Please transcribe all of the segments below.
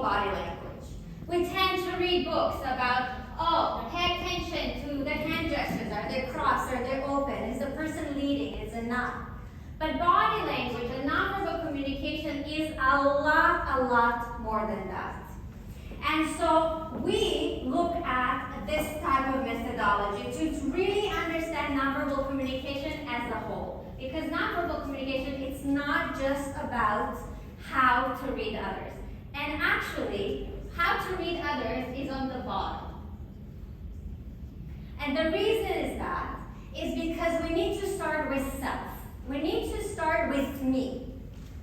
body language. We tend to read books about, oh, pay attention to the hand gestures. Are they crossed? Are they open? Is the person leading? Is it not? But body language and nonverbal communication is a lot more than that. And so we look at this type of methodology to really understand nonverbal communication as a whole. Because nonverbal communication, it's not just about how to read others. And actually, how to read others is on the bottom. And the reason is that is because we need to start with self. We need to start with me,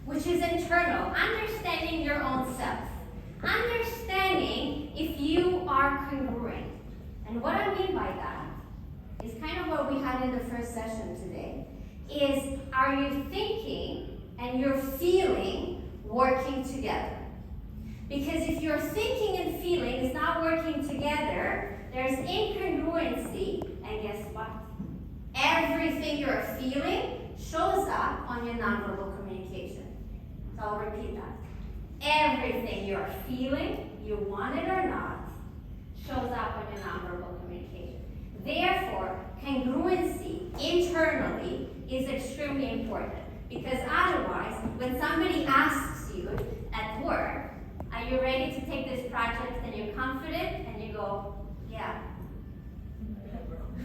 which is internal, understanding your own self. Understanding if you are congruent. And what I mean by that is kind of what we had in the first session today, is are you thinking and your feeling working together? Because if your thinking and feeling is not working together, there's incongruency, and guess what? Everything you're feeling shows up on your nonverbal communication. So I'll repeat that. Everything you're feeling, you want it or not, shows up on your nonverbal communication. Therefore, congruency internally is extremely important, because otherwise, when somebody asks you at work, are you ready to take this project, and you're confident, and you go, yeah.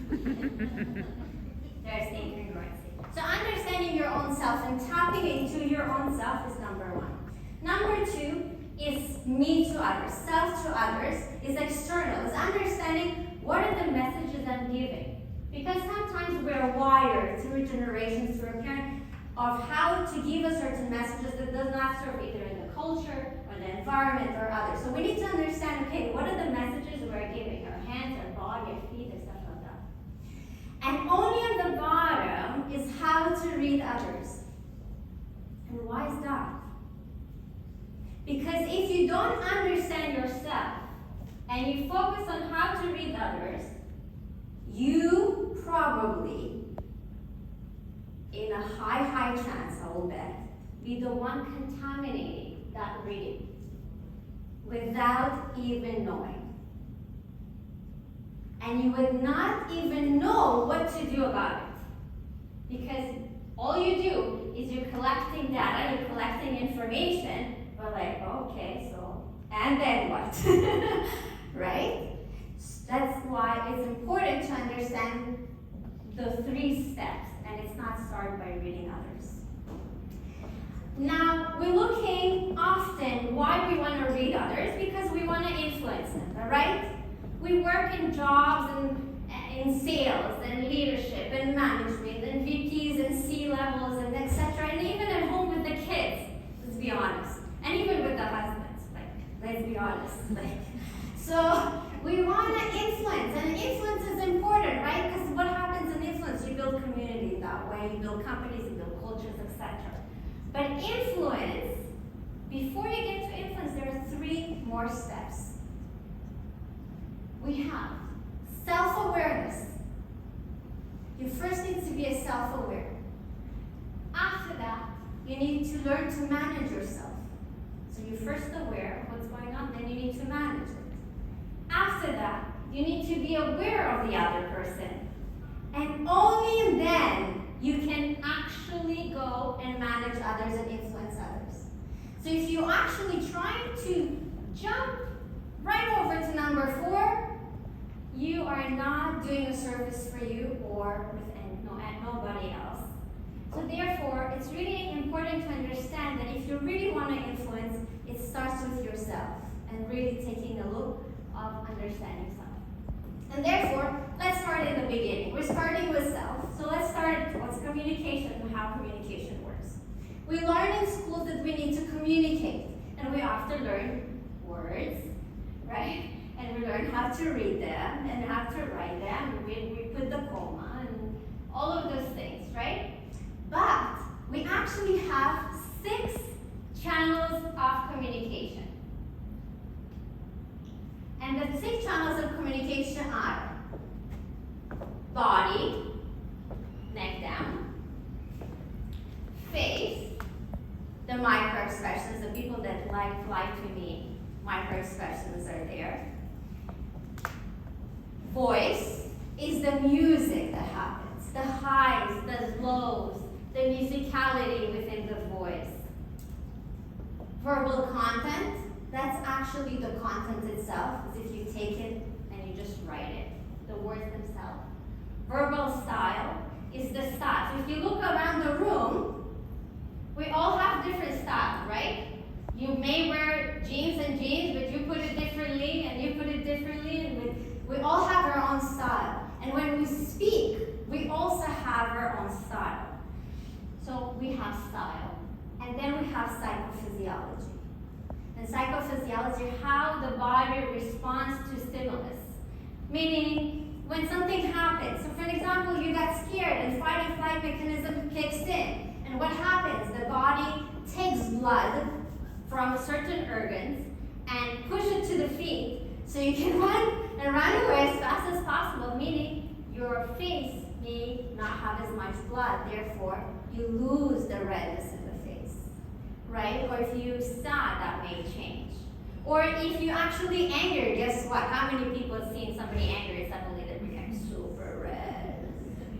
There's incongruency. So understanding your own self and tapping into your own self is number one. Number two is me to others. Self to others is external. It's understanding what are the messages I'm giving. Because sometimes we're wired through generations, through a parent, of how to give us certain messages that does not serve either in the culture or the environment or others. So we need to understand, okay, what are the messages we're giving? Our hands, our body, our feet, and stuff like that. And only at the bottom is how to read others. And why is that? Because if you don't understand yourself and you focus on how to read others, you probably, in a high chance, I will bet, be the one contaminating that reading without even knowing. And you would not even know what to do about it. Because all you do is you're collecting data, you're collecting information. We're like, okay, so, and then what? Right? That's why it's important to understand the 3 steps, and it's not started by reading others. Now, we're looking often why we want to read others, because we want to influence them, all right? We work in jobs and in sales and leadership and management and VPs and C-levels and etc. And even at home with the kids, let's be honest. And even with the husbands, like, let's be honest. So we want to influence, and influence is important, right? Because what happens in influence? You build community that way, you build companies, you build cultures, etc. But influence, before you get to influence, there are 3 more steps. We have self-awareness. You first need to be self-aware. After that, you need to learn to manage yourself. So you're first aware of what's going on, then you need to manage it. After that, you need to be aware of the other person. And only then you can actually go and manage others and influence others. So if you're actually trying to jump right over to number 4, you are not doing a service for you or with nobody else. So therefore, it's really important to understand that if you really want to influence, it starts with yourself and really taking a look of understanding self. And therefore, let's start in the beginning. We're starting with self. So let's start what's communication and how communication works. We learn in school that we need to communicate, and we often learn words, right? And we learn how to read them and how to write them. We put the comma and all of those things, right? But we actually have 6 channels of communication. And the 6 channels of communication are body, neck down, face, the micro expressions, the people that like to me, micro-expressions are there. Voice is the music that happens, the highs, the lows, the musicality within the voice. Verbal content, that's actually the content itself, as if you take it and you just write it, the words themselves. Verbal style is the style. So if you look around the room, we all have different styles, right? You may wear jeans and jeans, but you put it differently, and you put it differently, and we all have our own style. And when we speak, we also have our own style. So we have style, and then we have psychophysiology. And psychophysiology, how the body responds to stimulus. Meaning, when something happens, so for an example, you got scared and fight and flight mechanism kicks in. And what happens? The body takes blood from certain organs and push it to the feet so you can run away as fast as possible, meaning your face may not have as much blood, therefore you lose the redness in the face, right? Or if you sad, that may change. Or if you actually angry, guess what? How many people have seen somebody angry and suddenly they become super red,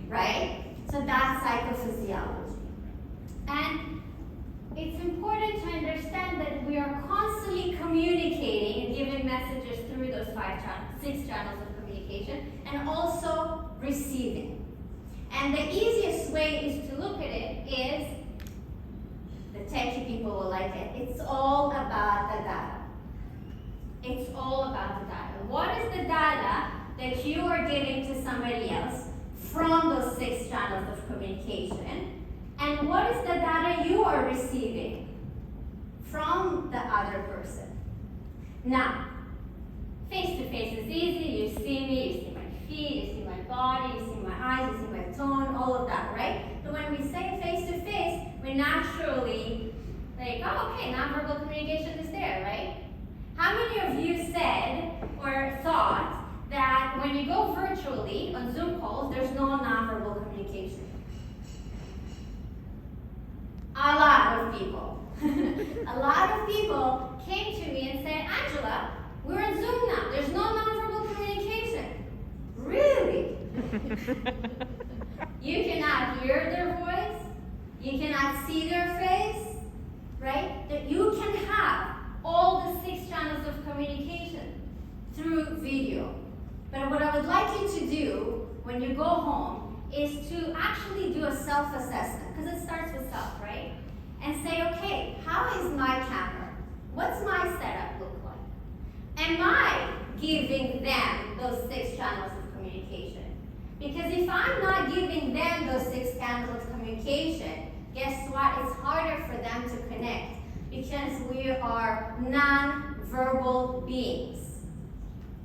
right? So that's psychophysiology. And it's important to understand that we are constantly communicating and giving messages through those 6 channels of communication, and also receiving. And the easiest way is to look at it is, the techie people will like it, it's all about the data. It's all about the data. What is the data that you are giving to somebody else from those 6 channels of communication? And what is the data you are receiving from the other person? Now, face-to-face is easy. You see me, you see my feet, you see my body, you see my eyes, you see my tone, all of that, right? But when we say face-to-face, we naturally like, oh, okay, nonverbal communication is there, right? How many of you said or thought that when you go virtually on Zoom calls, there's no nonverbal communication? A lot of people. A lot of people came to me and said, Angela, we're on Zoom now. There's no nonverbal communication. Really? You cannot hear their voice. You cannot see their face, right? That you can have all the 6 channels of communication through video. But what I would like you to do when you go home is to actually do a self-assessment, because it starts with self, right? And say, okay, how is my camera? What's my setup look like? Am I giving them those 6 channels of communication? Because if I'm not giving them those 6 channels of communication, guess what? It's harder for them to connect, because we are non-verbal beings.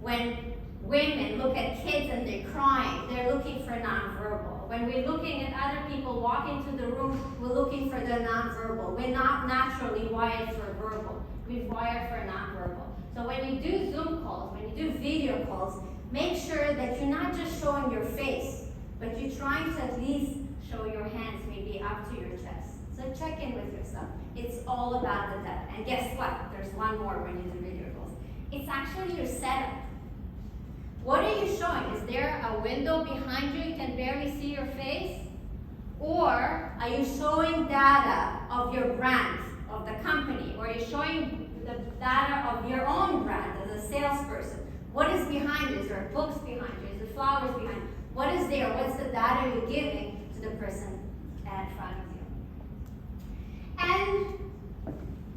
When women look at kids and they're crying, they're looking for non-verbal. When we're looking at other people walk into the room, we're looking for the non-verbal. We're not naturally wired for verbal. We're wired for non-verbal. So when you do Zoom calls, when you do video calls, make sure that you're not just showing your face, but you're trying to at least show your hands maybe up to your chest. So check in with yourself. It's all about the depth. And guess what? There's one more when you do video calls. It's actually your setup. What are you showing? Is there a window behind you can barely see your face? Or are you showing data of your brand, of the company? Or are you showing the data of your own brand as a salesperson? What is behind you? Is there books behind you? Is there flowers behind you? What is there? What's the data you're giving to the person in front of you? And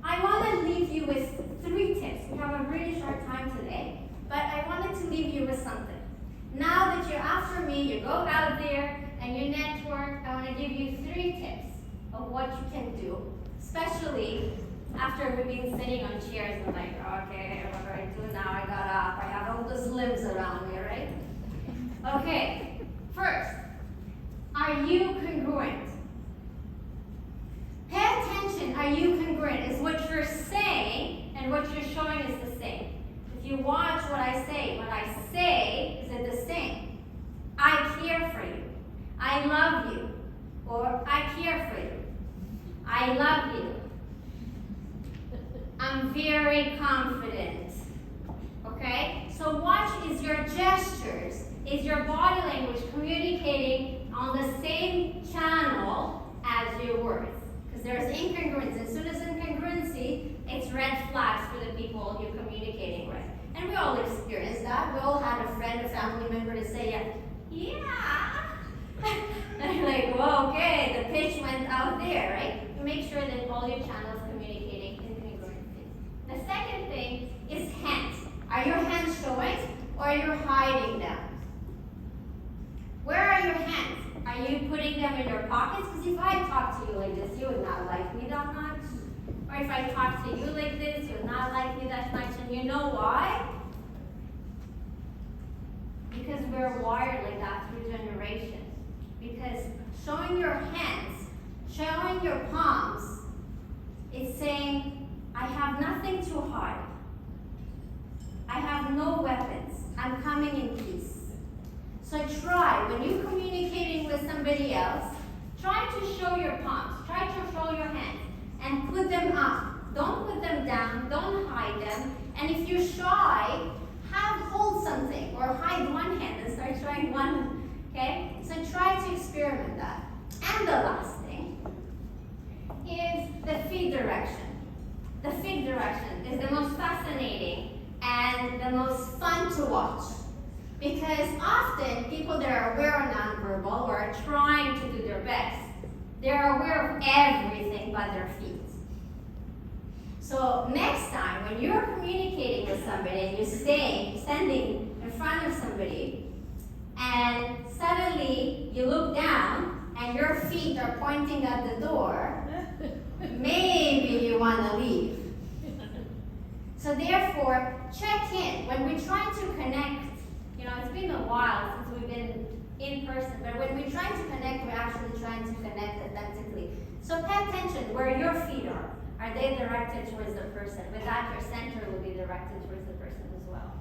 I want to leave you with 3 tips. We have a really short time today. But I wanted to leave you with something. Now that you're after me, you go out there and you network, I want to give you 3 tips of what you can do, especially after we've been sitting on chairs and like, okay, what do I do now? I got up, I have all those limbs around me, right? Okay, first, are you congruent? Pay attention, are you congruent? Is what you're saying and what you're showing is the same? If you watch what I say, is it the same? I care for you. I love you. Or I care for you. I love you. I'm very confident. Okay? So watch, is your gestures, is your body language communicating on the same channel as your words? Because there's incongruence. As soon as incongruency, it's red flags for the people you're communicating with. And we all experience that. We all had a friend, a family member to say, yeah. And you're like, whoa, okay, the pitch went out there, right? You make sure that all your channels communicating incongruency. The second thing is hands. Are your hands showing or are you hiding them? Where are your hands? Are you putting them in your pockets? Because if I talk to you like this, you would not like me that much. Or if I talk to you like this, you would not like me that much. And you know why? Because we're wired like that through generations. Because showing your hands, showing your palms, it's saying, I have nothing to hide. I have no weapons. I'm coming in peace. So try, when you're communicating with somebody else, try to show your palms, try to show your hands, and put them up. Don't put them down, don't hide them. And if you're shy, hold something, or hide one hand and start showing one, okay? So try to experiment that. And the last thing is the feet direction. The feet direction is the most fascinating and the most fun to watch. Because often people that are aware of nonverbal or are trying to do their best, they're aware of everything but their feet. So next time when you're communicating with somebody and you're standing in front of somebody and suddenly you look down and your feet are pointing at the door, maybe you want to leave. So therefore, check in. When we try to connect, it's been a while since we've been in person, but when we try to connect, we're actually trying to connect authentically. So pay attention where your feet are. Are they directed towards the person? With that, your center will be directed towards the person as well.